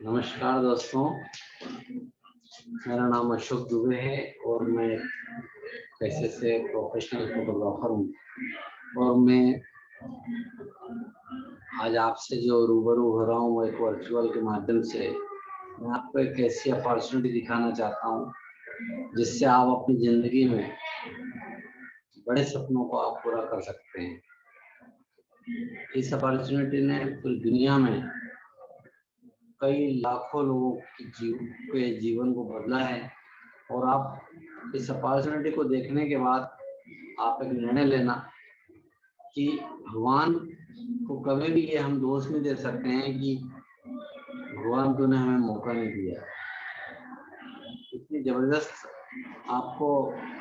नमस्कार दोस्तों, मेरा नाम अशोक दुबे है और मैं पैसे से प्रोफेशनल फोटोग्राफर हूँ। और मैं आज आपसे जो रूबरू हो रहा हूँ एक वर्चुअल के माध्यम से, मैं आपको एक ऐसी अपॉर्चुनिटी दिखाना चाहता हूँ जिससे आप अपनी ज़िंदगी में बड़े सपनों को आप पूरा कर सकते हैं। इस अपॉर्चुनिटी ने पूरी दुनिया में कई लाखों लोगों के जीवन को बदला है। और आप इस अपॉर्चुनिटी को देखने के बाद आप एक निर्णय लेना कि भगवान को कभी भी ये हम दोष नहीं दे सकते हैं कि भगवान तूने हमें मौका नहीं दिया। इतनी जबरदस्त आपको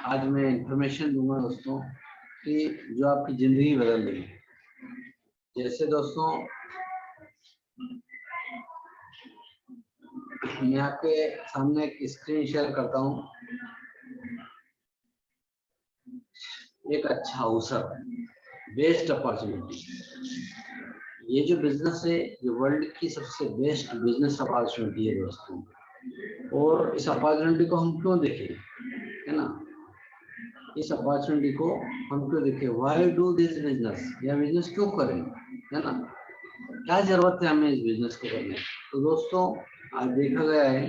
आज मैं इंफॉर्मेशन दूंगा दोस्तों कि जो आपकी जिंदगी बदल देगी। जैसे दोस्तों, मैं आपके सामने एक स्क्रीन शेयर करता हूँ। एक अच्छा अवसर, बेस्ट अपॉर्चुनिटी, ये जो बिजनेस है ये वर्ल्ड की सबसे बेस्ट बिजनेस अपॉर्चुनिटी है दोस्तों। और इस अपॉर्चुनिटी को हम क्यों देखें, है ना? इस अपॉर्चुनिटी को हम क्यों देखें? Why do this business? यह बिजनेस क्यों करें, है ना? क्या जरूरत है हमें इस बिजनेस को करने? तो दोस्तों, आज देखा गया है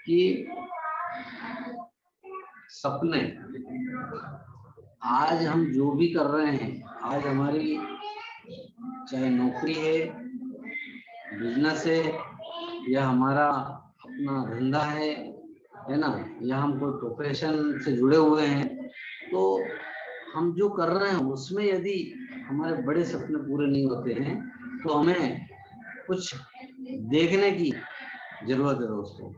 कि सपने, आज हम जो भी कर रहे हैं, आज हमारी चाहे नौकरी है, बिजनेस है, या हमारा अपना धंधा है ना, या हम कोई प्रोफेशन से जुड़े हुए हैं, तो हम जो कर रहे हैं उसमें यदि हमारे बड़े सपने पूरे नहीं होते हैं तो हमें कुछ देखने की जरूरत है दोस्तों।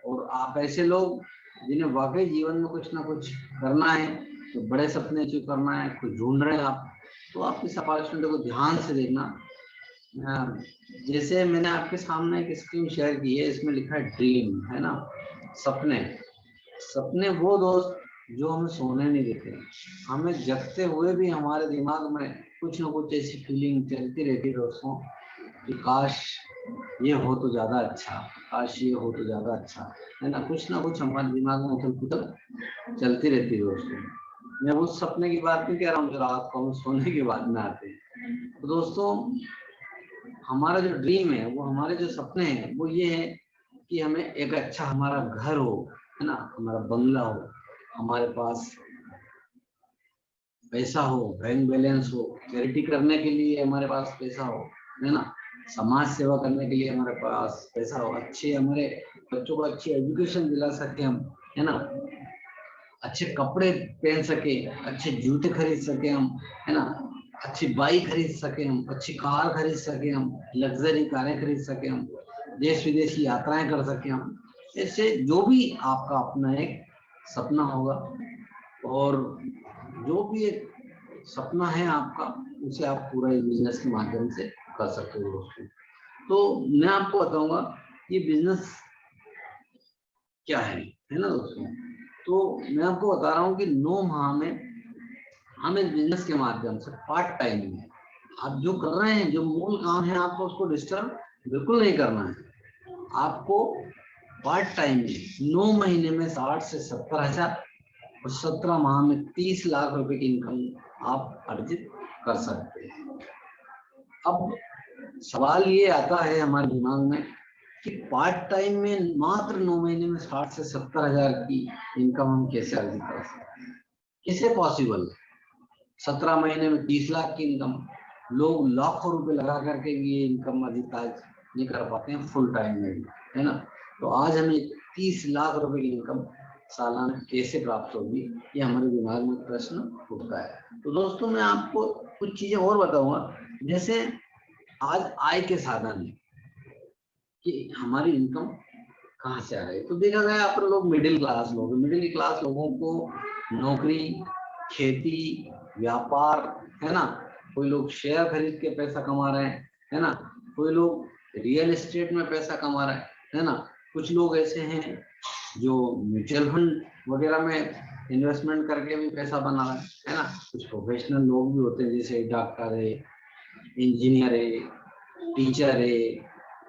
और आप ऐसे लोग जिन्हें वाकई जीवन में कुछ ना कुछ करना है, तो बड़े सपने अचीव करना है, कुछ ढूंढ रहे हैं आप, तो आप इस अपॉर्चुनिटी को ध्यान से देखना। जैसे मैंने आपके सामने एक स्क्रीन शेयर की है, इसमें लिखा है ड्रीम, है ना, सपने। सपने वो दोस्त जो हमें सोने नहीं देते, हमें जगते हुए भी हमारे दिमाग में कुछ ना कुछ ऐसी फीलिंग चलती रहती है दोस्तों कि काश ये हो तो ज्यादा अच्छा, काश ये हो तो ज्यादा अच्छा, है ना? कुछ ना कुछ हमारे दिमाग में उथल पुथल चलती रहती है दोस्तों। मैं उस सपने की बात नहीं कह रहा हूँ जो रात को हम सोने की बात में आते हैं। तो दोस्तों, हमारा जो ड्रीम है, वो हमारे जो सपने हैं, वो ये है कि हमें एक अच्छा हमारा घर हो, है ना, हमारा बंगला हो, हमारे पास पैसा हो, बैंक बैलेंस हो, चैरिटी करने के लिए हमारे पास पैसा हो, है ना, समाज सेवा करने के लिए हमारे पास पैसा हो, अच्छे हमारे बच्चों को अच्छी एजुकेशन दिला सके हम, है ना, अच्छे कपड़े पहन सके, अच्छे जूते खरीद सके हम, है ना, अच्छी बाइक खरीद सके हम, अच्छी कार खरीद सके हम, लग्जरी कारें खरीद सके हम, देश विदेश की यात्राएं कर सके हम। ऐसे जो भी आपका अपना एक सपना होगा, और जो भी एक सपना है आपका, उसे आप पूरा इस बिजनेस के माध्यम से कर सकते हो दोस्तों। तो मैं आपको बताऊंगा ये बिजनेस क्या है ना दोस्तों। तो मैं आपको बता रहा हूँ कि 9 माह में हम इस बिजनेस के माध्यम से पार्ट टाइम में आप जो कर रहे हैं, जो मूल काम है, आपको उसको डिस्टर्ब बिल्कुल नहीं करना है। आपको पार्ट टाइम में 9 महीने में 60 से 70 हजार और 17 माह में 30 लाख रुपए की इनकम आप अर्जित कर सकते हैं। अब सवाल ये आता है हमारे दिमाग में कि पार्ट टाइम में मात्र 9 महीने में 60 से 70 हजार की इनकम हम कैसे अर्जित कर सकते हैं? कैसे पॉसिबल? 17 महीने में 30 लाख की इनकम, लोग लाखों रुपए लगा करके ये इनकम अर्जित आज नहीं कर पाते हैं फुल टाइम में, है ना। तो आज हमें 30 लाख रुपए की इनकम सालाना कैसे प्राप्त होगी, ये हमारे दिमाग में प्रश्न उठता है। तो दोस्तों, मैं आपको कुछ चीजें और बताऊंगा। जैसे आज आय के साधन है कि हमारी इनकम कहाँ से आ रही है। तो देखा गया अपन लोग मिडिल क्लास लोगों को नौकरी, खेती, व्यापार, है ना, कोई लोग शेयर खरीद के पैसा कमा रहे हैं, है ना, कोई लोग रियल एस्टेट में पैसा कमा रहे हैं, है ना, कुछ लोग ऐसे हैं जो म्यूचुअल फंड वगैरह में इन्वेस्टमेंट करके भी पैसा बना रहा है ना। कुछ प्रोफेशनल लोग भी होते हैं जैसे डॉक्टर है, इंजीनियर है, टीचर है,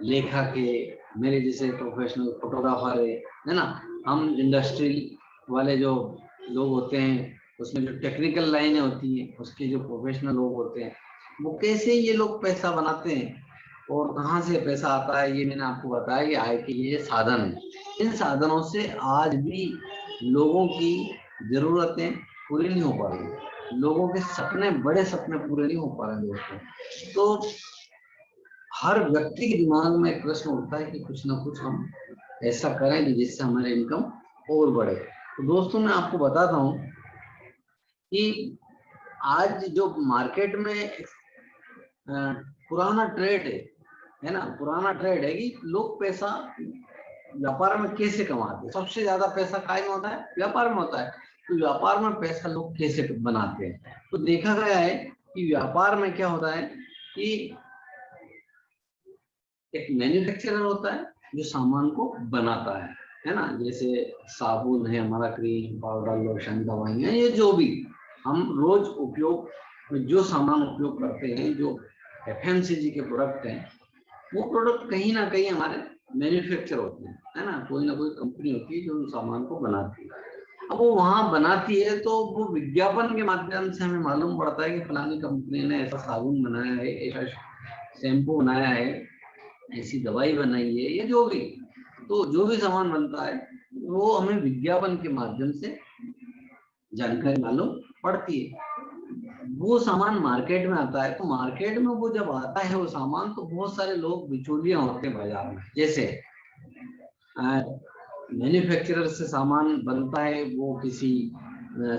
लेखक है, मेरे जैसे प्रोफेशनल फोटोग्राफर है ना। हम इंडस्ट्री वाले जो लोग होते हैं, उसमें जो टेक्निकल लाइनें होती हैं, उसके जो प्रोफेशनल लोग होते हैं, वो कैसे ये लोग पैसा बनाते हैं और कहाँ से पैसा आता है, ये मैंने आपको बताया। ये आय के ये साधन है। इन साधनों से आज भी लोगों की जरूरतें पूरी नहीं हो पा रही, लोगों के सपने, बड़े सपने पूरे नहीं हो पा रहे दोस्तों। तो हर व्यक्ति के दिमाग में एक प्रश्न उठता है कि कुछ ना कुछ हम ऐसा करें जिससे हमारी इनकम और बढ़े। तो दोस्तों मैं आपको बताता हूँ कि आज जो मार्केट में पुराना ट्रेड है ना, पुराना ट्रेड है कि लोग पैसा व्यापार में कैसे कमाते हैं। सबसे ज्यादा पैसा काय में होता है? व्यापार में होता है। तो व्यापार में पैसा लोग कैसे बनाते हैं? तो देखा गया है कि व्यापार में क्या होता है कि एक मैन्युफैक्चरर होता है जो सामान को बनाता है ना। जैसे साबुन है हमारा, क्रीम, पाउडर, लोशन, दवाइयाँ, ये जो भी हम रोज उपयोग में जो सामान उपयोग करते हैं, जो एफएमसीजी के प्रोडक्ट हैं, वो प्रोडक्ट कहीं ना कहीं हमारे मैन्युफैक्चर होते हैं, है ना। कोई ना कोई कंपनी होती है जो उन सामान को बनाती है। अब वो वहां बनाती है तो वो विज्ञापन के माध्यम से हमें मालूम पड़ता है कि फलानी कंपनी ने ऐसा साबुन बनाया है, ऐसा शैम्पू बनाया है, ऐसी दवाई बनाई है, या जो भी, तो जो भी सामान बनता है वो हमें विज्ञापन के माध्यम से जानकारी मालूम पड़ती है। वो सामान मार्केट में आता है, तो मार्केट में वो जब आता है वो सामान, तो बहुत सारे लोग बिचौलिया होते हैं बाजार में। जैसे मैन्युफैक्चरर से सामान बनता है, वो किसी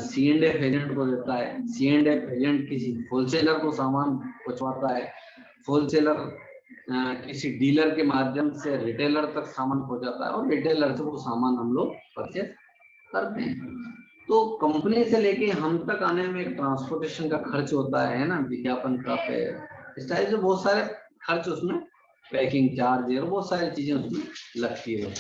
C&F एजेंट को देता है, C&F एजेंट किसी होलसेलर को सामान पहुंचवाता है, होलसेलर किसी डीलर के माध्यम से रिटेलर तक सामान पहुंचाता है, और रिटेलर से वो सामान हम लोग परचेज करते हैं। तो कंपनी से लेके हम तक आने में ट्रांसपोर्टेशन का खर्च होता है ना, विज्ञापन का, इस टाइप से बहुत सारे खर्च, उसमें पैकिंग चार्ज और बहुत सारी चीजें उसमें लगती है।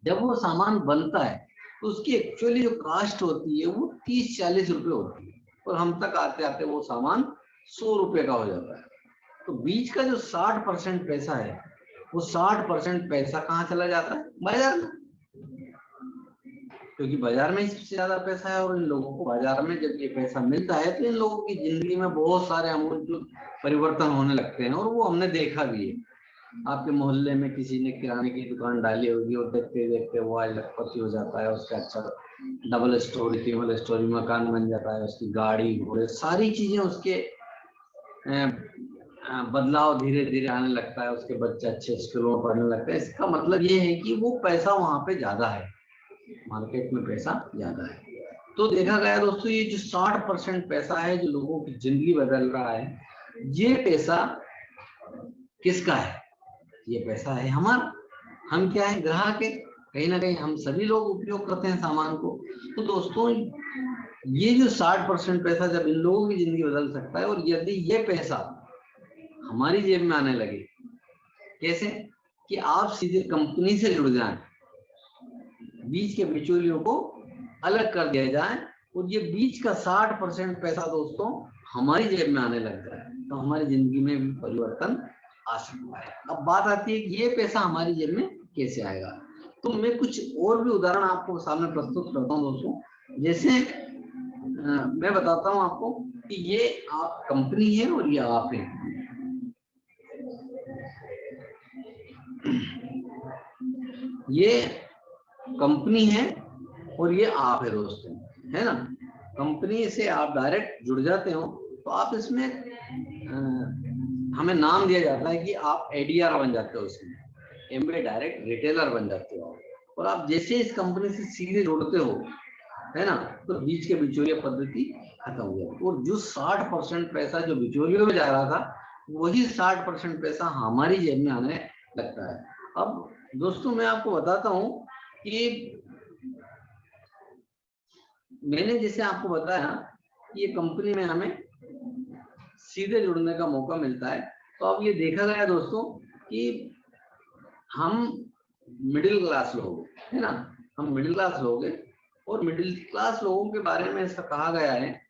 जब वो सामान बनता है तो उसकी एक्चुअली जो कास्ट होती है वो 30-40 रुपए होती है, और हम तक आते आते वो सामान 100 रुपए का हो जाता है। तो बीच का जो 60% पैसा है, वो 60% पैसा कहाँ चला जाता है? बाजार में, क्योंकि बाजार में सबसे ज्यादा पैसा है। और इन लोगों को बाजार में जब ये पैसा मिलता है तो इन लोगों की जिंदगी में बहुत सारे अमूल परिवर्तन होने लगते हैं, और वो हमने देखा भी है। आपके मोहल्ले में किसी ने किराने की दुकान डाली होगी, और देखते देखते वो आज लखपति हो जाता है, उसका अच्छा डबल स्टोरी, ट्रिपल स्टोरी मकान बन जाता है, उसकी गाड़ी घोड़े सारी चीजें उसके बदलाव धीरे धीरे आने लगता है, उसके बच्चे अच्छे स्कूलों में पढ़ने लगते हैं। इसका मतलब ये है कि वो पैसा वहां पे ज्यादा है, मार्केट में पैसा ज्यादा है। तो देखा गया दोस्तों, ये जो 60% पैसा है जो लोगों की जिंदगी बदल रहा है, ये पैसा किसका है? ये पैसा है हमारा। हम क्या है? ग्राहक है। कहीं ना कहीं हम सभी लोग उपयोग करते हैं सामान को। तो दोस्तों ये जो 60% पैसा जब इन लोगों की जिंदगी बदल सकता है, और यदि ये पैसा हमारी जेब में आने लगे, कैसे? कि आप सीधे कंपनी से जुड़ जाएं, बीच के बिचौलियों को अलग कर दिया जाए, और ये बीच का 60% पैसा दोस्तों हमारी जेब में आने लग जाए, तो हमारी जिंदगी में भी परिवर्तन आ सकता है। अब बात आती है कि ये पैसा हमारी जेब में कैसे आएगा। तो मैं कुछ और भी उदाहरण आपको सामने प्रस्तुत करता हूँ दोस्तों। जैसे मैं बताता हूँ आपको कि ये आप कंपनी है और ये आप है। ये कंपनी है और ये आप है दोस्तों, है ना। कंपनी से आप डायरेक्ट जुड़ जाते हो, तो आप इसमें हमें नाम दिया जाता है कि आप ADR बन जाते हो, इसमें MBA डायरेक्ट रिटेलर बन जाते हो। और आप जैसे इस कंपनी से सीधे जुड़ते हो, है ना, तो बीच के बिचौलिया पद्धति खत्म हो जाती है। और जो 60% पैसा जो बिचौलियों में जा रहा था, वही 60% पैसा हमारी जेब में आने लगता है। अब दोस्तों मैं आपको बताता हूँ कि मैंने जैसे आपको बताया कि ये कंपनी में हमें सीधे जुड़ने का मौका मिलता है। तो अब ये देखा गया दोस्तों कि हम मिडिल क्लास लोग, है ना, हम मिडिल क्लास लोग हैं, और मिडिल क्लास लोगों के बारे में ऐसा कहा गया है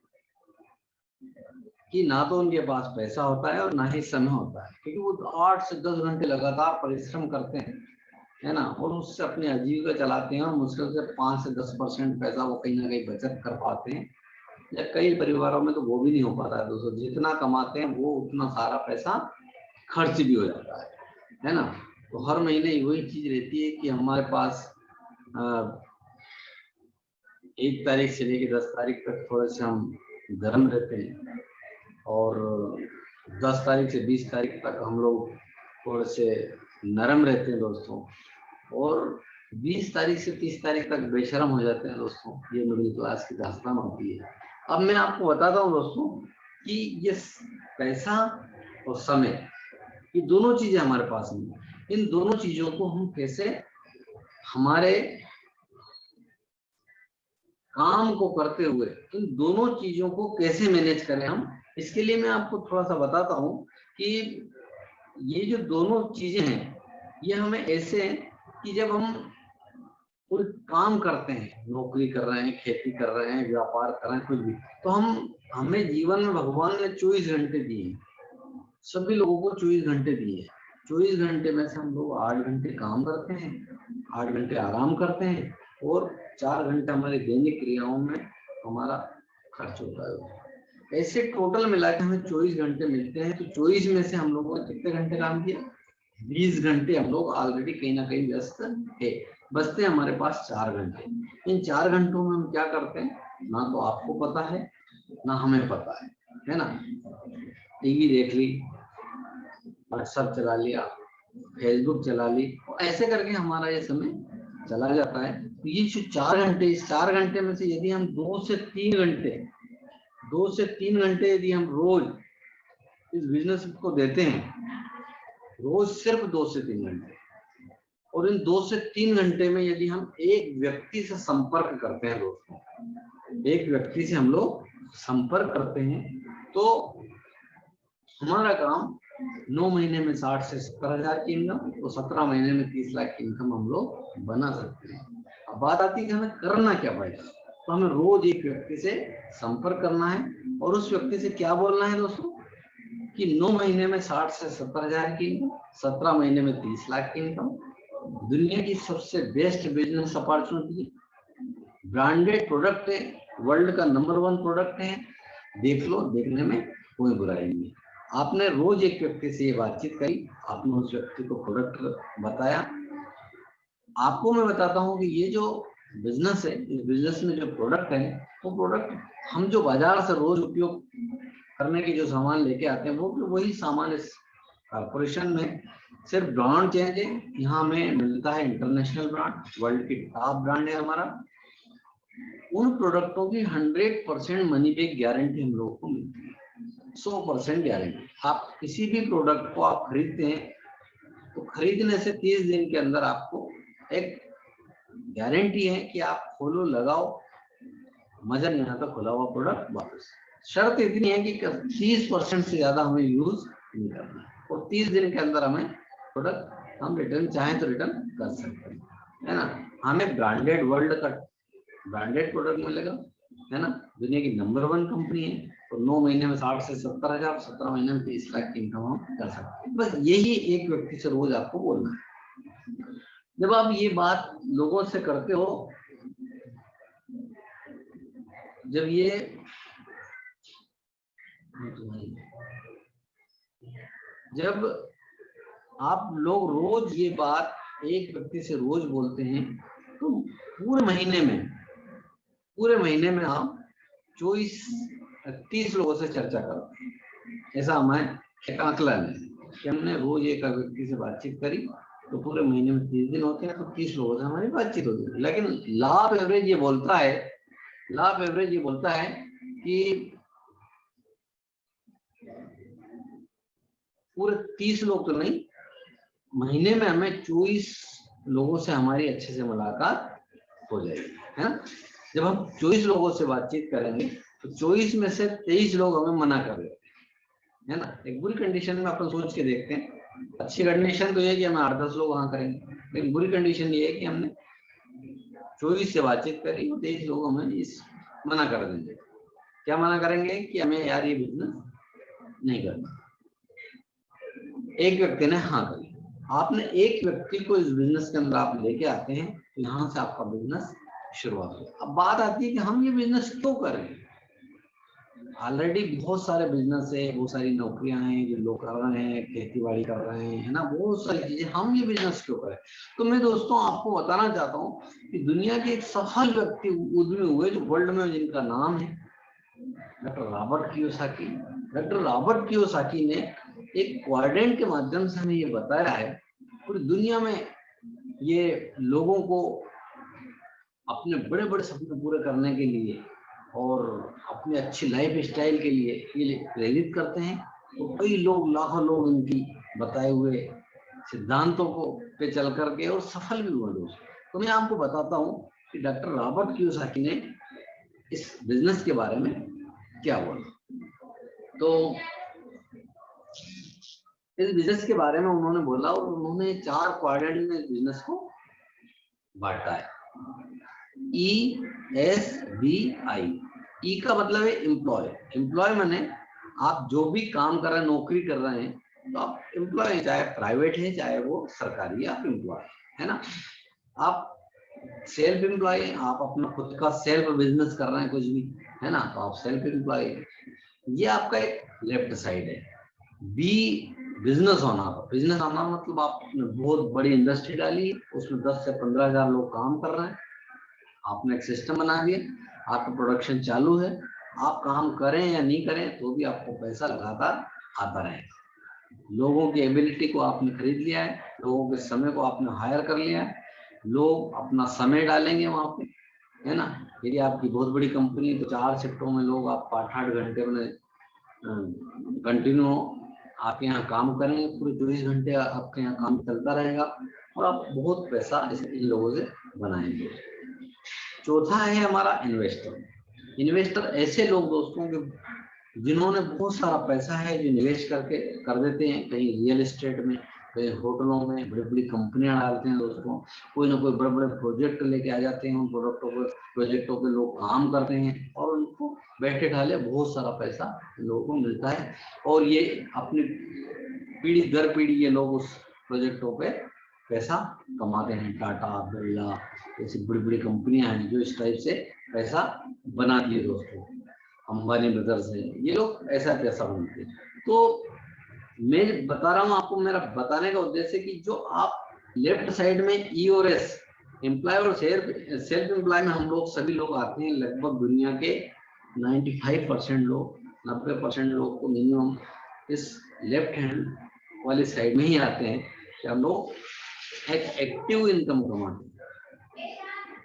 कि ना तो उनके पास पैसा होता है और ना ही समय होता है, क्योंकि वो 8 से 10 घंटे लगातार परिश्रम करते हैं, है ना, और उससे अपनी आजीविका चलाते हैं और मुश्किल से 5 से 10% पैसा वो कहीं ना कहीं बचत कर पाते हैं, या कई परिवारों में तो वो भी नहीं हो पाता है दोस्तों। जितना कमाते हैं वो उतना सारा पैसा खर्च भी हो जाता है ना। तो हर महीने वही चीज रहती है कि हमारे पास 1 तारीख से लेकर 10 तारीख तक थोड़े से हम गर्म रहते हैं, और 10 तारीख से 20 तारीख तक हम लोग थोड़े से नरम रहते हैं दोस्तों, और 20 तारीख से 30 तारीख तक बेशरम हो जाते हैं दोस्तों। ये मिडिल क्लास की दास्तान होती है। अब मैं आपको बताता हूँ दोस्तों कि ये पैसा और समय, ये दोनों चीजें हमारे पास नहीं, इन दोनों चीजों को हम कैसे हमारे काम को करते हुए इन दोनों चीजों को कैसे मैनेज करें हम, इसके लिए मैं आपको थोड़ा सा बताता हूँ कि ये जो दोनों चीजें हैं ये हमें ऐसे हैं कि जब हम कोई काम करते हैं, नौकरी कर रहे हैं, खेती कर रहे हैं, व्यापार कर रहे हैं, कुछ भी, तो हमें जीवन में भगवान ने 24 घंटे दिए, सभी लोगों को 24 घंटे दिए। 24 घंटे में से हम लोग 8 घंटे काम करते हैं, 8 घंटे आराम करते हैं, और 4 घंटे हमारी दैनिक क्रियाओं में हमारा खर्च होता है। ऐसे टोटल मिला के हमें 24 घंटे मिलते हैं। तो 24 में से हम लोगों ने कितने घंटे काम किया? 20 घंटे हम लोग ऑलरेडी कहीं ना कहीं व्यस्त है। बचते हमारे पास 4 घंटे। इन 4 घंटों में हम क्या करते हैं, ना तो आपको पता है ना हमें पता है ना। टीवी देख ली, व्हाट्सएप चला लिया, फेसबुक चला ली, और ऐसे करके हमारा ये समय चला जाता है। तो ये जो 4 घंटे, इस 4 घंटे में से यदि हम 2 से 3 घंटे यदि हम रोज इस बिजनेस को देते हैं, रोज सिर्फ 2 से 3 घंटे, और इन 2 से 3 घंटे में यदि हम एक व्यक्ति से संपर्क करते हैं दोस्तों, एक व्यक्ति से हम लोग संपर्क करते हैं, तो हमारा काम 9 महीने में 60 से 70 हजार की इनकम, तो 17 महीने में 30 लाख की इनकम हम लोग बना सकते हैं। अब बात आती है कि हमें करना क्या पड़ेगा। तो हमें रोज एक व्यक्ति से संपर्क करना है, और उस व्यक्ति से क्या बोलना है दोस्तों कि 9 महीने में 60 से 70 हजार की इनकम, 17 महीने में 30 लाख की इनकम, दुनिया की सबसे best business opportunity, branded product है, वर्ल्ड का नंबर 1 प्रोडक्ट है, देख लो, देखने में कोई बुराई नहीं है। आपने रोज एक व्यक्ति से ये बातचीत करी, आपने उस व्यक्ति को प्रोडक्ट बताया। आपको मैं बताता हूँ कि ये जो बिजनेस है, इस बिजनेस में जो प्रोडक्ट है, वो प्रोडक्ट हम जो बाजार से रोज उपयोग करने के जो सामान लेके आते हैं, वो वही सामान इस कॉर्पोरेशन में, सिर्फ ब्रांड चेंज है। यहाँ में मिलता है इंटरनेशनल ब्रांड, वर्ल्ड की टॉप ब्रांड है हमारा। उन प्रोडक्टों की 100% मनी बैक गारंटी हम लोगों को मिलती है, 100% गारंटी। आप किसी भी प्रोडक्ट को आप खरीदते हैं, तो खरीदने से 30 दिन के अंदर आपको एक गारंटी है कि आप खोलो, लगाओ, मजा नहीं आता खुला हुआ प्रोडक्ट वापस। शर्त इतनी है कि 30% से ज्यादा हमें यूज नहीं करना है, और 30 दिन के अंदर हमें प्रोडक्ट हम रिटर्न चाहें तो रिटर्न कर सकते हैं, है ना। हमें ब्रांडेड, वर्ल्ड का ब्रांडेड प्रोडक्ट मिलेगा, है ना। दुनिया की नंबर 1 कंपनी है, तो 9 महीने में 60 से 70 हजार, 17 महीने में 30 लाख की इनकम हम कर सकते हैं। बस यही एक व्यक्ति से रोज आपको बोलना है। जब आप ये बात लोगों से करते हो, जब आप लोग रोज ये बात एक व्यक्ति से रोज बोलते हैं, तो पूरे महीने में आप 30 लोगों से चर्चा करते हैं। ऐसा हमारे एक आकलन है कि हमने रोज एक व्यक्ति से बातचीत करी, तो पूरे महीने में 30 दिन होते हैं, तो 30 लोगों से हमारी बातचीत होती है। लेकिन लाभ एवरेज ये बोलता है कि पूरे 30 लोग तो नहीं, महीने में हमें 24 लोगों से हमारी अच्छे से मुलाकात हो जाएगी, है ना। जब हम 24 लोगों से बातचीत करेंगे, तो 24 में से 23 लोग हमें मना कर देते हैं, है ना। एक बुरी कंडीशन में अपन सोच के देखते हैं। अच्छी कंडीशन तो ये है कि हमें 8-10 लोग वहां करेंगे, लेकिन बुरी कंडीशन ये है कि हमने चोरी से बातचीत करी, 23 लोग हमें इस मना कर देंगे। क्या मना करेंगे कि हमें यार ये बिजनेस नहीं करना। एक व्यक्ति ने हाँ करी, आपने एक व्यक्ति को इस बिजनेस के अंदर आप लेके आते हैं, तो यहाँ से आपका बिजनेस शुरुआत हो। अब बात आती है कि हम ये बिजनेस क्यों करें। ऑलरेडी बहुत सारे बिजनेस है, बहुत सारी नौकरियां हैं जो लोग कर रहे हैं, खेती बाड़ी कर रहे हैं, है ना, बहुत सारी चीजें, हम ये बिजनेस क्यों करें। तो मैं दोस्तों आपको बताना चाहता हूँ कि दुनिया के एक सफल व्यक्ति उद्यमी हुए जो वर्ल्ड में, जिनका नाम है doctor Robert Kiyosaki. Doctor Robert Kiyosaki ने एक क्वाड्रेंट के माध्यम से हमें ये बताया है, पूरी दुनिया में ये लोगों को अपने बड़े बड़े सपने पूरे करने के लिए और अपनी अच्छी लाइफ स्टाइल के लिए ये प्रेरित करते हैं। तो कई लोग, लाखों लोग इनकी बताए हुए सिद्धांतों को पे चल करके और सफल भी हुए दोस्तों। तो मैं आपको बताता हूँ कि डॉक्टर रॉबर्ट कियोसाकी ने इस बिजनेस के बारे में क्या बोला। तो इस बिजनेस के बारे में उन्होंने बोला और उन्होंने 4 क्वाड्रेंट में इस बिजनेस को बांटा है। ESBI। ई का मतलब है एम्प्लॉय। एम्प्लॉय माने आप जो भी काम कर रहे हैं, नौकरी कर रहे हैं, तो आप एम्प्लॉय हैं, चाहे प्राइवेट है चाहे वो सरकारी, आप एम्प्लॉय है ना। आप सेल्फ एम्प्लॉय हैं, आप अपना खुद का सेल्फ बिजनेस कर रहे हैं कुछ भी, है ना, तो आप सेल्फ एम्प्लॉय हैं। ये आपका एक लेफ्ट साइड है। B business owner. Business owner मतलब आपने बहुत बड़ी इंडस्ट्री डाली, उसमें 10 से 15 हजार लोग काम कर रहे हैं, आपने एक सिस्टम बना दिया, आपका प्रोडक्शन चालू है, आप काम करें या नहीं करें तो भी आपको पैसा लगातार आता रहेगा। लोगों की एबिलिटी को आपने खरीद लिया है, लोगों के समय को आपने हायर कर लिया है, लोग अपना समय डालेंगे वहां पे, है ना। यदि आपकी बहुत बड़ी कंपनी तो 4 शिफ्टों में लोग आप 8-8 घंटे में कंटिन्यू आपके यहाँ काम करेंगे, पूरे 24 घंटे आपके यहाँ काम चलता रहेगा और आप बहुत पैसा इन लोगों से बनाएंगे। चौथा है हमारा इन्वेस्टर। इन्वेस्टर ऐसे लोग दोस्तों के जिन्होंने बहुत सारा पैसा है जो निवेश करके कर देते हैं, कहीं रियल एस्टेट में, कहीं होटलों में, बड़ी बड़ी कंपनियां डालते हैं दोस्तों, कोई ना कोई बड़े बड़े प्रोजेक्ट लेके आ जाते हैं, उन प्रोजेक्टों पे लोग काम करते हैं और उनको बैठे ठाले बहुत सारा पैसा लोगों को मिलता है और ये अपनी पीढ़ी दर पीढ़ी ये लोग उस प्रोजेक्टों पे पैसा कमाते हैं। टाटा, बिरला ऐसी बड़ी बड़ी कंपनियां हैं जो इस टाइप से पैसा बनाती है दोस्तों, अंबानी ब्रदर्स है, ये लोग ऐसा पैसा बनाते हैं। तो मैं बता रहा हूँ आपको, मेरा बताने का उद्देश्य कि जो आप लेफ्ट साइड में ई और एस, एम्प्लॉय और सेल्फ एम्प्लॉय में हम लोग सभी लोग आते हैं। लगभग दुनिया के 95% लोग, 90% लोग को मिनिमम इस लेफ्ट हैंड वाली साइड में ही आते हैं कि हम लोग एक एक्टिव इनकम कमाते हैं,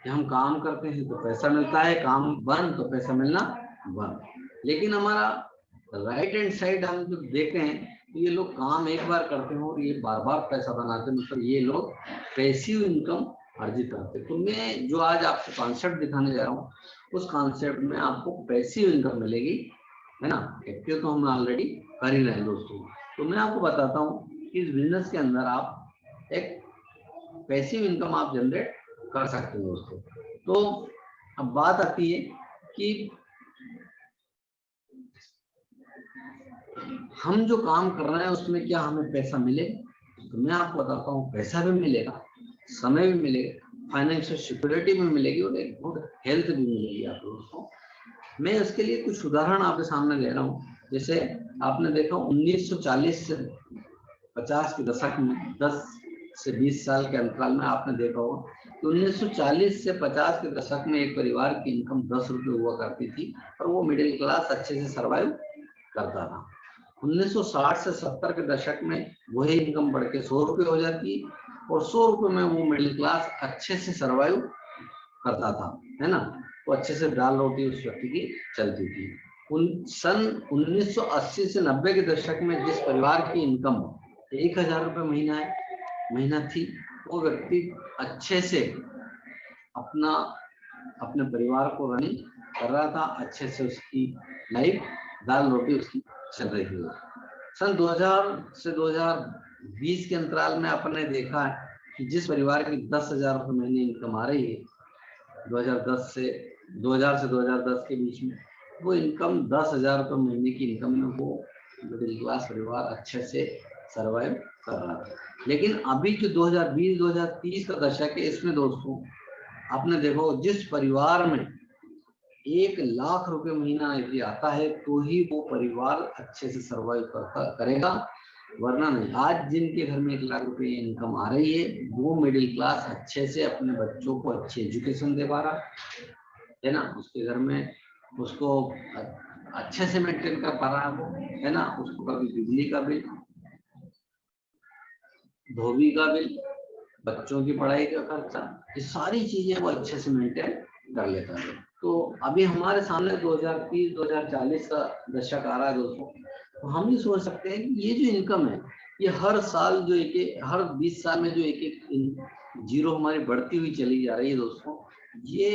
कि हम काम करते हैं तो पैसा मिलता है, काम बंद तो पैसा मिलना बंद। लेकिन हमारा राइट हैंड साइड हम जब देखते हैं तो ये लोग काम एक बार करते हैं और ये बार बार पैसा बनाते हैं, मतलब ये लोग पैसिव इनकम अर्जित करते हैं। तो मैं जो आज आपको कॉन्सेप्ट दिखाने जा रहा हूँ उस कॉन्सेप्ट में आपको पैसिव इनकम मिलेगी, है ना। एक्टिव तो हम ऑलरेडी कर ही रहे हैं दोस्तों। तो मैं आपको बताता हूँ कि इस बिजनेस के अंदर आप एक पैसिव इनकम आप जनरेट कर सकते हो दोस्तों। तो अब बात आती है कि हम जो काम कर रहे हैं उसमें क्या हमें पैसा मिलेगा। तो मैं आपको बताता हूँ पैसा भी मिलेगा, समय भी मिलेगा, फाइनेंशियल सिक्योरिटी भी मिलेगी और एक गुड हेल्थ भी मिलेगी आप दोस्तों। मैं उसके लिए कुछ उदाहरण आपके सामने ले रहा हूँ। जैसे आपने देखा 1940 से 50 के दशक में, 10 से 20 साल के अंतराल में आपने देखा होगा कि 1940 से 50 के दशक में एक परिवार की इनकम 10 रुपये हुआ करती थी और वो मिडिल क्लास अच्छे से सर्वाइव करता था। 1960 से 70 के दशक में वही इनकम बढ़ के 100 रुपये हो जाती और 100 रुपये में वो मिडिल क्लास अच्छे से सर्वाइव करता था, है ना। तो अच्छे से दाल रोटी उस व्यक्ति की चलती थी। सन 1980 से 90 के दशक में जिस परिवार की इनकम 1000 रुपये महीना थी, वो व्यक्ति अच्छे से अपने परिवार को रनिंग कर रहा था, अच्छे से उसकी लाइफ दाल रोटी उसकी चल रही थी। सन 2000 से 2020 के अंतराल में आपने देखा है कि जिस परिवार की 10,000 रुपये महीने इनकम आ रही है 2010 से 2010 के बीच में वो इनकम 10,000 रुपये महीने की इनकम में वो मिडिल क्लास परिवार अच्छे से सरवाइव कर रहा था। लेकिन अभी जो 2020-2030 का दशक है, इसमें दोस्तों आपने देखो जिस परिवार में 1,00,000 रुपए महीना यदि आता है तो ही वो परिवार अच्छे से सरवाइव करेगा, वरना नहीं। आज जिनके घर में 1,00,000 रुपए इनकम आ रही है वो मिडिल क्लास अच्छे से अपने बच्चों को अच्छी एजुकेशन दे पा रहा है ना, उसके घर में उसको अच्छे से मेंटेन कर पा रहा है वो, है ना, उसको कभी बिजली का बिल, धोबी का बिल, बच्चों की पढ़ाई का खर्चा, ये सारी चीजें वो अच्छे से मेंटेन कर लेता है। तो अभी हमारे सामने 2030-2040 का दशक आ रहा है दोस्तों, तो हम ये सोच सकते हैं कि ये जो इनकम है ये हर साल जो हर 20 साल में जो एक जीरो हमारी बढ़ती हुई चली जा रही है दोस्तों, ये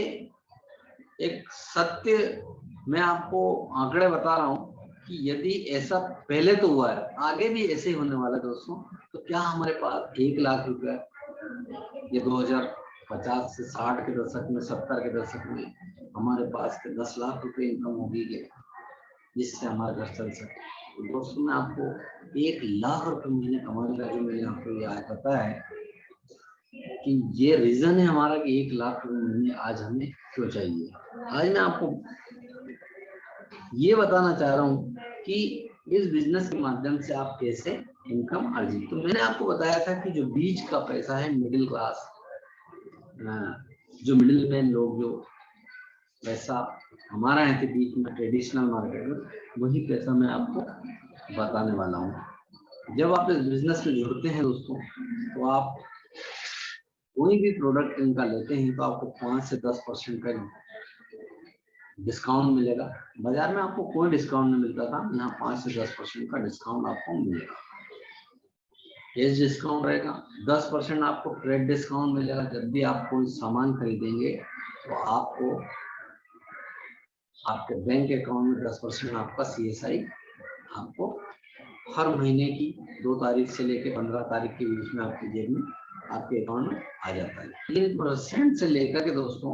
एक सत्य मैं आपको आंकड़े बता रहा हूँ कि यदि ऐसा पहले तो हुआ है, आगे भी ऐसे ही होने वाला है दोस्तों। तो क्या हमारे पास 1,00,000 रुपया ये 2050 से 60 के दशक में, 70 के दशक में हमारे पास 10 लाख रुपए इनकम होगी क्या, जिससे हमारा घर चल सके? तो दोस्तों मैं आपको 1,00,000 रुपए महीने कमाने का जो मैंने आपको ये आज पता है कि ये रीजन है हमारा कि 1,00,000 रुपए महीने आज हमें क्यों चाहिए। आज मैं आपको ये बताना चाह रहा हूँ कि इस बिजनेस के माध्यम से आप कैसे इनकम अर्जित। तो मैंने आपको बताया था कि जो बीच का पैसा है मिडिल क्लास, जो मिडिल मैन लोग जो पैसा हमारा है बीच में ट्रेडिशनल मार्केट में, वही पैसा मैं आपको बताने वाला हूँ। जब आप इस बिजनेस में जुड़ते हैं दोस्तों, तो आप कोई भी प्रोडक्ट इनका लेते हैं तो आपको 5 से 10% का डिस्काउंट मिलेगा। बाजार में आपको कोई डिस्काउंट नहीं मिलता था, यहाँ 5 से 10% का डिस्काउंट आपको मिलेगा। कैश डिस्काउंट रहेगा, 10% आपको ट्रेड डिस्काउंट मिलेगा। जब भी आप कोई सामान खरीदेंगे तो आपको आपके बैंक अकाउंट में 10% आपका CSI आपको हर महीने की 2 तारीख से लेकर 15 तारीख के बीच में आपकी जेब में, आपके अकाउंट में आ जाता है। 3% से लेकर के दोस्तों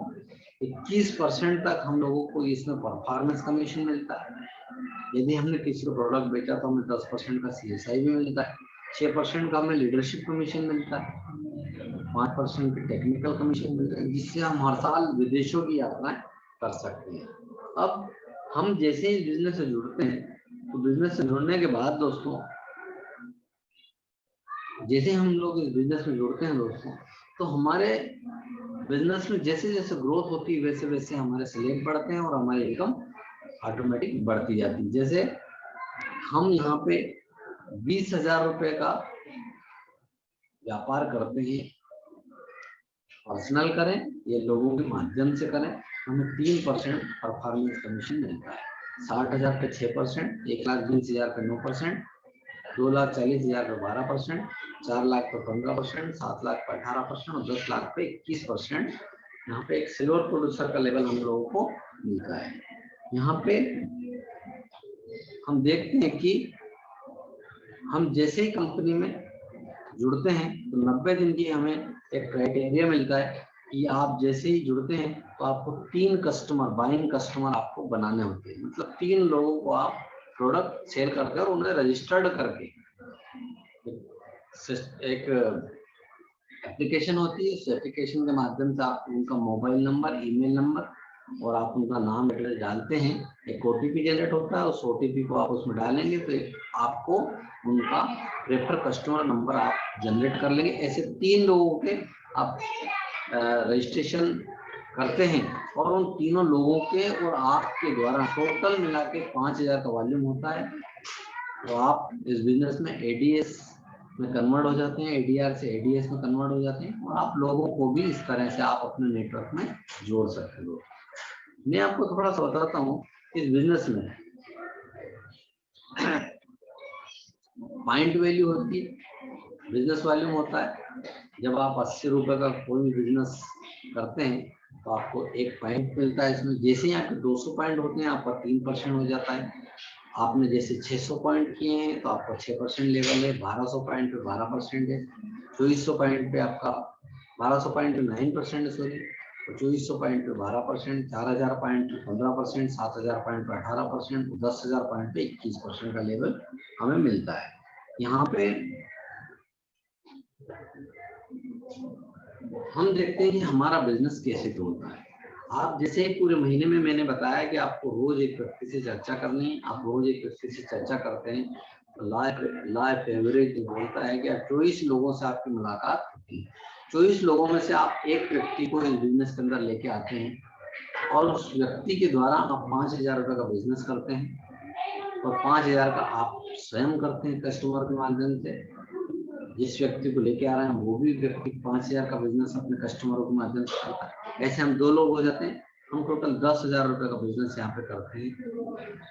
21% तक हम लोगों को इसमें परफॉर्मेंस कमीशन मिलता है। यदि हमने किसी को प्रोडक्ट बेचा तो हमें 10% का CSI भी मिलता है, 6% का हमें लीडरशिप कमीशन मिलता है, 5% की टेक्निकल कमीशन मिलता है, जिससे हम हर साल विदेशों की यात्राएं कर सकते हैं। अब हम जैसे ही बिजनेस से जुड़ते हैं, तो बिजनेस से जुड़ने के बाद दोस्तों, जैसे हम लोग इस बिजनेस में जुड़ते हैं दोस्तों, तो हमारे बिजनेस में जैसे जैसे ग्रोथ होती है वैसे वैसे हमारे सेलेक्ट बढ़ते हैं और हमारी इनकम ऑटोमेटिक बढ़ती जाती है। जैसे हम यहाँ पे 20,000 रुपए का व्यापार करते हैं, पर्सनल करें या लोगों के माध्यम से करें, हमें 3% परफॉर्मेंस कमीशन मिलता है। 60,000 पे 6%, 1,20,000 पे 9%, 2,40,000 पे 12%, 4 लाख पे 15%, 7 लाख पे 18% और 10 लाख पे 21%। यहाँ पे एक सिल्वर प्रोड्यूसर का लेवल हम लोगों को मिलता है। यहाँ पे हम देखते हैं कि हम जैसे ही कंपनी में जुड़ते हैं तो 90 दिन की हमें एक क्राइटेरिया मिलता है कि आप जैसे ही जुड़ते हैं तो आपको 3 कस्टमर, बाइंग कस्टमर आपको बनाने होते हैं। मतलब 3 लोगों को आप प्रोडक्ट सेल करके और उन्हें रजिस्टर्ड करके, एक एप्लीकेशन होती है, उस एप्लीकेशन के माध्यम से आप उनका मोबाइल नंबर, ईमेल नंबर और आप उनका नाम एड्रेस डालते हैं, एक OTP जनरेट होता है, उस OTP को आप उसमें डालेंगे तो आपको उनका प्रेफर कस्टमर नंबर आप जनरेट कर लेंगे। ऐसे 3 लोगों के आप रजिस्ट्रेशन करते हैं और उन तीनों लोगों के और आपके द्वारा टोटल मिला के 5,000 का वॉल्यूम होता है। तो आप इस बिजनेस में ADS में कन्वर्ट हो जाते हैं, ADR से ADS में कन्वर्ट हो जाते हैं और आप लोगों को भी इस तरह से आप अपने नेटवर्क में जोड़ सकते हो। मैं आपको थोड़ा सा बताता हूँ इस बिजनेस में पॉइंट वैल्यू होती है, बिजनेस वॉल्यूम होता है। जब आप 80 रुपए का कोई भी बिजनेस करते हैं तो आपको 1 पॉइंट मिलता है। इसमें जैसे ही आपके 200 पॉइंट होते हैं आपका 3% हो जाता है। आपने जैसे 600 पॉइंट किए हैं तो आपका 6% लेवल है, 1200 पॉइंट पे 12% है, 2400 पॉइंट पे आपका 1200 पॉइंट पे 9% है, सॉरी तो 2400 पॉइंट पे 12%, 4000 पॉइंट पे 15%, 7000 पॉइंट पे 18%, 10,000 पॉइंट पे 21% का लेवल हमें मिलता है। यहाँ पे हम देखते हैं कि हमारा बिजनेस कैसे ग्रोथ है। आप जैसे पूरे महीने में मैंने बताया कि आपको रोज एक व्यक्ति से चर्चा करनी है, आप रोज एक व्यक्ति से चर्चा करते हैं। लाइफ एवरेज बोलता है कि 24 लोगों से आपकी मुलाकात होती है। 24 लोगों में से आप एक व्यक्ति को इस बिजनेस के अंदर लेके आते हैं और उस व्यक्ति के द्वारा आप 5,000 रुपये का बिजनेस करते हैं और 5,000 का आप स्वयं करते हैं कस्टमर के माध्यम से। जिस व्यक्ति को लेके आ रहे हैं वो भी व्यक्ति 5,000 का बिजनेस अपने कस्टमरों के माध्यम से करता है। ऐसे हम 2 लोग हो जाते हैं, हम टोटल 10,000 रुपये का बिजनेस यहाँ पे करते हैं।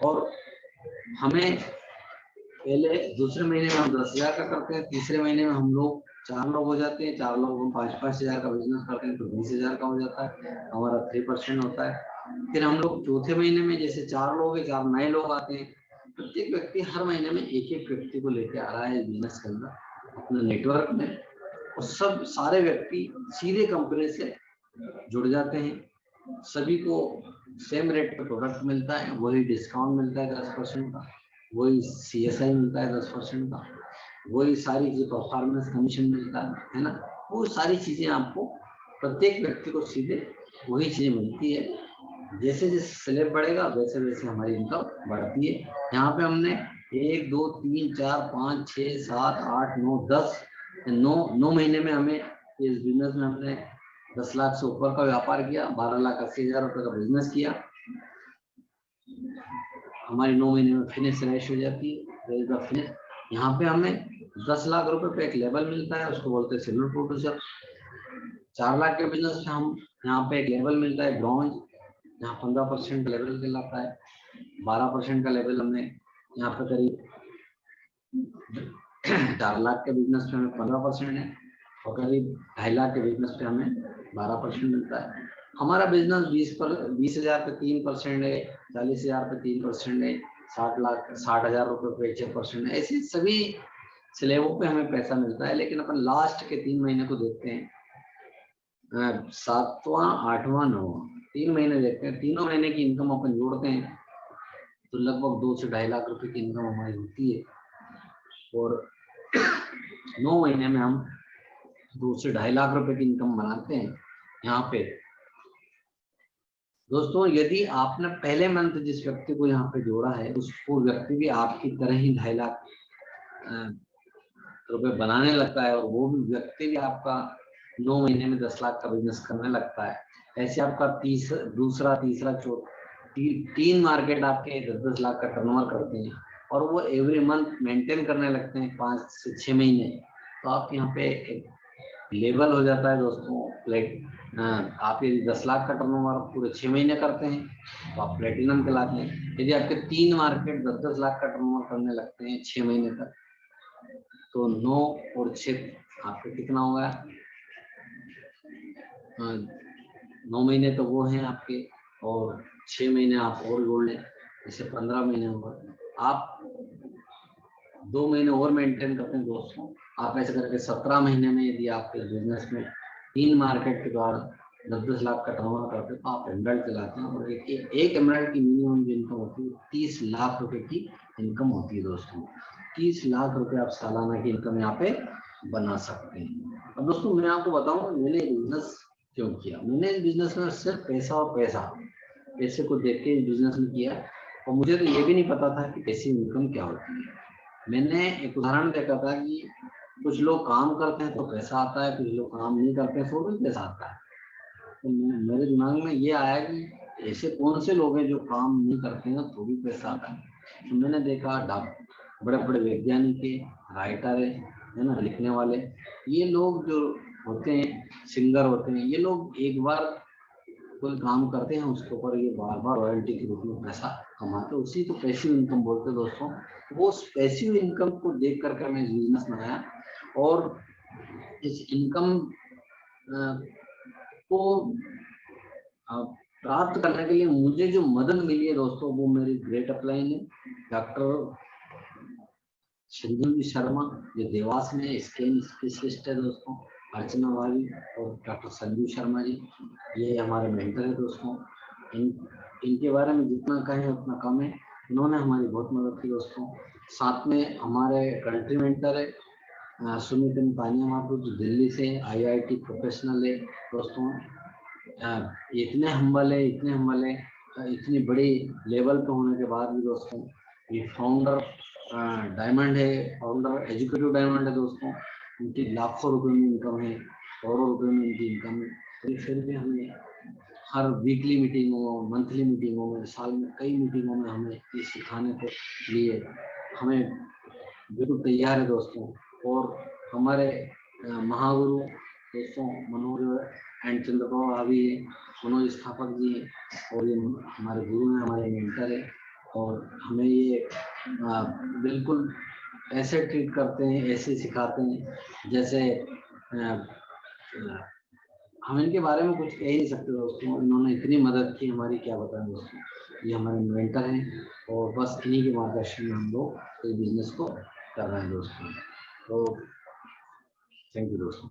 और हमें पहले दूसरे महीने में हम 10,000 का करते हैं, तीसरे महीने में हम लोग 4 लोग हो जाते हैं, 4 लोग हम 5,000 का बिजनेस करते हैं तो 20,000 का हो जाता है, हमारा 3% होता है। फिर हम लोग चौथे महीने में जैसे 4 लोग हैं, 4 नए लोग आते हैं। प्रत्येक व्यक्ति हर महीने में एक व्यक्ति को लेके आ रहा है बिजनेस के अंदर अपने नेटवर्क में, और सब सारे व्यक्ति सीधे कंपनी से जुड़ जाते हैं। सभी को सेम रेट पे प्रोडक्ट मिलता है, वही डिस्काउंट मिलता है 10% का, वही CSI मिलता है 10% का, वही सारी चीज परफॉर्मेंस कमीशन मिलता है ना। वो सारी चीजें आपको प्रत्येक व्यक्ति को सीधे वही चीजें मिलती है। जैसे जैसे स्लैब बढ़ेगा वैसे वैसे हमारी इनकम बढ़ती है। यहाँ पे हमने 1 2 3 4 5 6 7 8 9 10 9 महीने में हमें इस बिजनेस में हमने 10 लाख से ऊपर का व्यापार किया, 12,80,000 रुपये का बिजनेस किया। हमारी 9 महीने में फिनिश रैश हो जाती है फिनिश। यहाँ पे हमें 10 लाख रुपए पे एक लेवल मिलता है, उसको बोलते हैं सिल्वर प्रोड्यूसर। 4 लाख के बिजनेस में हम यहाँ पे एक लेवल मिलता है ब्रॉन्ज, यहाँ 15% लेवल दिलाता है। 12% का लेवल हमने यहाँ पे करीब 4 लाख के बिजनेस में हमें 15% है, और करीब 2.5 लाख के बिजनेस पे हमें 12% मिलता है। हमारा बिजनेस 20,000 पे 3% है, 40,000 पे 3% है, 60,000 रुपये पे 6% है। ऐसे सभी स्लैबों पे हमें पैसा मिलता है। लेकिन अपन लास्ट के 3 महीने को देखते हैं, 7वां 8वां 9वां 3 महीने देखते हैं। तीनों महीने की इनकम अपन जोड़ते हैं तो लगभग 2 से 2.5 लाख रुपए की इनकम हमारी होती है, और 9 महीने में हम 2 से 2.5 लाख रुपए की इनकम बनाते हैं। यहाँ पे दोस्तों यदि आपने पहले मंथ जिस व्यक्ति को यहाँ पे जोड़ा है उसको व्यक्ति भी आपकी तरह ही 2.5 लाख रुपए बनाने लगता है, और वो भी व्यक्ति भी आपका 9 महीने में 10 लाख का बिजनेस करने लगता है। ऐसे आपका दूसरा तीसरा तीन मार्केट आपके 10-10 लाख का टर्नओवर करते हैं, और वो एवरी मंथ मेंटेन करने लगते हैं 5 से 6 महीने। तो आप यहाँ पे एक लेवल हो जाता है दोस्तों। आप यदि 10 लाख का टर्नओवर पूरे 6 महीने करते हैं तो आप प्लेटिनम कहलाते हैं। यदि आपके 3 मार्केट 10-10 लाख का टर्नओवर करने लगते हैं 6 महीने तक, तो 9 और 6 आपका कितना होगा? 9 महीने तो वो हैं आपके, और 6 महीने आप और जोड़ लें, जैसे 15 महीने होगा। आप 2 महीने और मेंटेन करते हैं दोस्तों। आप ऐसे करके 17 महीने में यदि आप बिजनेस में 3 मार्केट के द्वारा 10-10 लाख का टर्नओवर करते हैं तो आप एमरल्ड चलाते हैं, और एक एमरल्ड की मिनिमम जो इनकम होती है 30 लाख रुपए की इनकम होती है दोस्तों। 30 लाख रुपए आप सालाना की इनकम यहाँ पे बना सकते हैं। अब दोस्तों मैं आपको बताऊं मैंने बिजनेस क्यों किया। मैंने इस बिजनेस में सिर्फ पैसा और पैसे को देख के इस बिजनेस में किया, और मुझे तो ये भी नहीं पता था कि पैसिव इनकम क्या होती है। मैंने एक उदाहरण देखा था कि कुछ लोग काम करते हैं तो पैसा आता है, कुछ लोग काम नहीं करते हैं तो भी पैसा आता है। तो मेरे दिमाग में ये आया कि ऐसे कौन से लोग हैं जो काम नहीं करते हैं तो भी पैसा आता है। तो मैंने देखा बड़े बड़े वैज्ञानिक है, राइटर है ना, लिखने वाले, ये लोग जो होते हैं, सिंगर होते हैं, ये लोग एक बार कोई काम करते हैं उसके ऊपर ये बार बार रॉयल्टी के रूप में पैसा कमाते, उसी को पैसिव इनकम बोलते हैं दोस्तों। वो पैसिव इनकम को देख करके मैं बिजनेस बनाया, और इस इनकम को प्राप्त करने के लिए मुझे जो मदद मिली है दोस्तों वो मेरी ग्रेट अपलाइन है, डॉक्टर संजीव शर्मा, जो देवास में स्कैन स्पेशलिस्ट है दोस्तों। अर्चना भाभी और डॉक्टर संजू शर्मा जी, ये हमारे मेंटर है दोस्तों। इनके बारे में जितना कहें उतना कम है। इन्होंने हमारी बहुत मदद की दोस्तों। साथ में हमारे कंट्री मेंटर है सुमित पानिया माथुर, जो दिल्ली से IIT प्रोफेशनल है दोस्तों। इतने हम्बल है, इतने हम्बल है, इतनी बड़ी लेवल पे होने के बाद भी दोस्तों, ये फाउंडर डायमंड है, फाउंडर एजुकेटिव डायमंड है दोस्तों। उनकी लाखों रुपए में इनकम है, करोड़ों रुपए में इनकी इनकम है। फिर भी हमें हर वीकली मीटिंगों, मंथली मीटिंगों में, साल में कई मीटिंगों में हमें ये सिखाने के लिए हमें बिल्कुल तैयार है दोस्तों। और हमारे महागुरु दोस्तों मनोज एंड चंद्रप्रभा भाभी है, मनोज स्थापक जी हैं, और ये हमारे गुरु हैं, हमारे मेंटर है। और हमें ये बिल्कुल ऐसे ट्रीट करते हैं, ऐसे सिखाते हैं जैसे हम इनके बारे में कुछ कह ही नहीं सकते दोस्तों। इन्होंने इतनी मदद की हमारी, क्या बताएं दोस्तों। ये हमारे मेंटर हैं और बस इन्हीं के मार्गदर्शन में हम लोग इस बिजनेस को कर रहे हैं दोस्तों। तो थैंक यू दोस्तों।